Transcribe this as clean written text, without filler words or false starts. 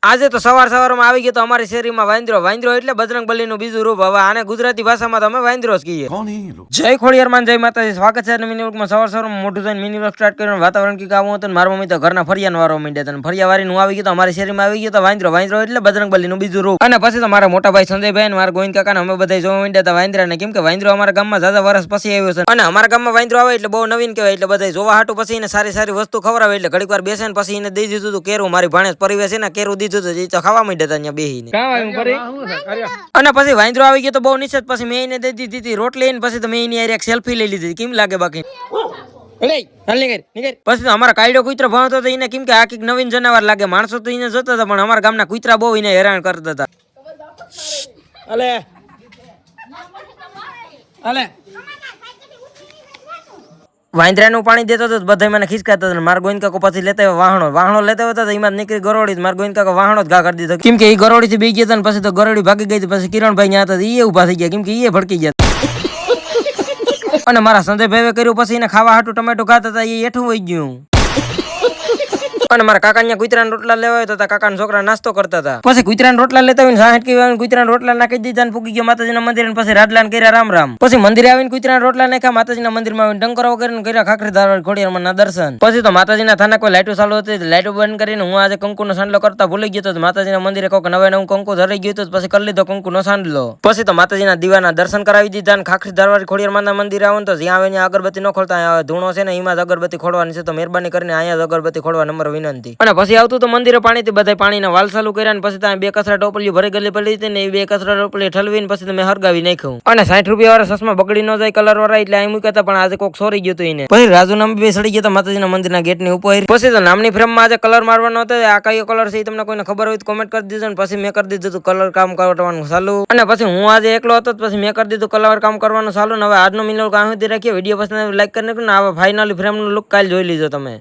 આજે તો સવારમાં આવી ગયો તો અમારી શેરીમાં વાંદરો. વાંદરો એટલે બજરંગબલીનું બીજું રૂપ. હવે આને ગુજરાતી ભાષામાં તો અમે વાંદરો જ કહીએ. જય ખોડિયારમાં, જય માતાજી. સ્વાગત છે મિની વ્લોગમાં. સવારમાં મોટું થઈને મિની વ્લોગ સ્ટાર્ટ કર્યું. વાતાવરણ કંઈક આવું હતું. મારા મમ્મી તો ઘરના ફરિયાનો વારો માંડ્યા હતા. ફરિયા વારી હું આવી ગયો તો અમારી શેરીમાં આવી ગયો તો વાંદરો. વાંદરો એટલે બજરંગબલીનું બીજું રૂપ. અને પછી તો મારા મોટા ભાઈ સંજયભાઈ અને મારા ગોવિંદ કાકા અમે બધા જોવા માંડ્યા હતા વાંદરાને. કેમ કે વાંદરો અમારા ગામમાં ઝાઝા વર્ષ પછી આવ્યો છે અને અમારા ગામમાં વાંદરો આવે એટલે બહુ નવીન કહેવાય. એટલે બધા જોવા હાટું પછી એને સારી સારી વસ્તુ ખવડાવે. એટલે ઘડીક વાર બેસે ને પછી એને દઈ દીધું હતું કેરું. મારી ભાણેજ પરિવેશ છે ને કેરું દીધું હતું. એ તો ખાવા માંડ્યા હતા બેહીને. અને પછી વાંદરો આવી ગયો તો બહુ નિશ્ચિત. પછી મેં એને દઈ દીધી રોટલી ને પછી તો મેં એની એક સેલ્ફી લઈ લીધી. કેમ લાગે બાકી પછી તો અમારા કાયડો કૂતરો ભણતો હતો એને. કેમ કે આ કઈક નવીન જનાવર લાગે. માણસો તો એને જોતા હતા પણ અમારા ગામના કૂતરા બહુ એને હેરાન કરતા હતા. વાંદરાનું પાણી દેતો હતો બધા મને ખીચકાતા હતા. મારા ગોવિંદ કાકો પછી લેતા વાહણો લેતા હતા. એમાં નીકળી ગરોડી. મારા ગોવિંદ કાકો વાહણો જ ઘા કરી દીધો. કેમ કે એ ગરોડી થી બી ગયા પછી તો ગરોડી ભાગી ગઈ. પછી કિરણભાઈ ત્યાં હતા એ ઉભા થઈ ગયા. કેમ કે એ ભડકી ગયા. અને મારા સંજયભાઈ કર્યું પછી એને ખાવા હાટું ટમેટો ખાતા હતા. એ હેઠું વહી ગયું. અને મારા કાકા કુતરાના રોટલા લેવા હોય તો કાકાના છોકરા નાસ્તો કરતા હતા. પછી કુતરાના રોટલા લેતા હોય 60 કુતરાના રોટલા નાખી દીધા ને પૂગી ગયા માતાજીના મંદિર. પછી રાજલાન કર્યા રામ રામ. પછી મંદિરે આવીને કુતરાના રોટલા નાખ્યા. માતાજીના મંદિરમાં આવીને ડંકરો વગેરે કર્યા ખાખરી ધારવાડ ખોડિયારમાં દર્શન. પછી તો માતાજીના થાના કોઈ લાઈટો ચાલુ હતી. લાઈટો બંધ કરીને હું આજે કંકુનો સાંડલો કરતા ભૂલી ગયો તો માતાજીના મંદિરે કોઈક નવું કંકુ ધરાઈ ગયું હતું. પછી કરી લીધો કંકુનો સાંડલો. પછી તો માતાજીના દીવાના દર્શન કરાવી દીધા અને ખાખરી ધારવાડ ખોડિયારમાં મંદિરે આવો તો જ્યાં આવે અગરબત્તી ન ખોલતા. ધૂણો છે ને એમાં જ અગરબત્તી ખોડવાની છે. તો મહેરબાની કરીને અહીંયા જ અગરબત્તી ખોડવા નંબર વિનંતી. અને પછી આવતું તો મંદિરે પાણીથી બધા પાણીના વાલ ચાલુ કર્યા. અને પછી ત્યાં 2 કચરા ટોપલીઓ ભરી ગયેલી પડી હતી ને એ 2 કચરા ટોપલી ઠલવીને પછી મેં હરગાવી નાખ્યું. અને 60 રૂપિયા વાળા સસમા બગડી ન જાય કલર વાળા એટલે અહીં મૂક્યા હતા. પણ આજે કોક સોરી ગયો હતો એને. પછી રાજુ નામ બે સડી ગયા માતાજીના મંદિરના ગેટ ની ઉપર. પછી તો નામની ફ્રેમમાં આજે કલર મારવાનો હતો. આ કયો કલર છે એ તમને કોઈને ખબર હોય તો કોમેન્ટ કરી દીધો. પછી મેં કરી દીધું કલર કામ કરવાનું ચાલુ. અને પછી હું આજે એકલો હતો પછી મેં કરી દીધું કલર કામ કરવાનું ચાલુ. હવે આજનો મિનો કામ સુધી રાખીએ. વિડીયો પસંદ લાઈક કરી નાખો ને. આ ફાઇનલી ફ્રેમનું લુક કાલ જોઈ લીધો તમે.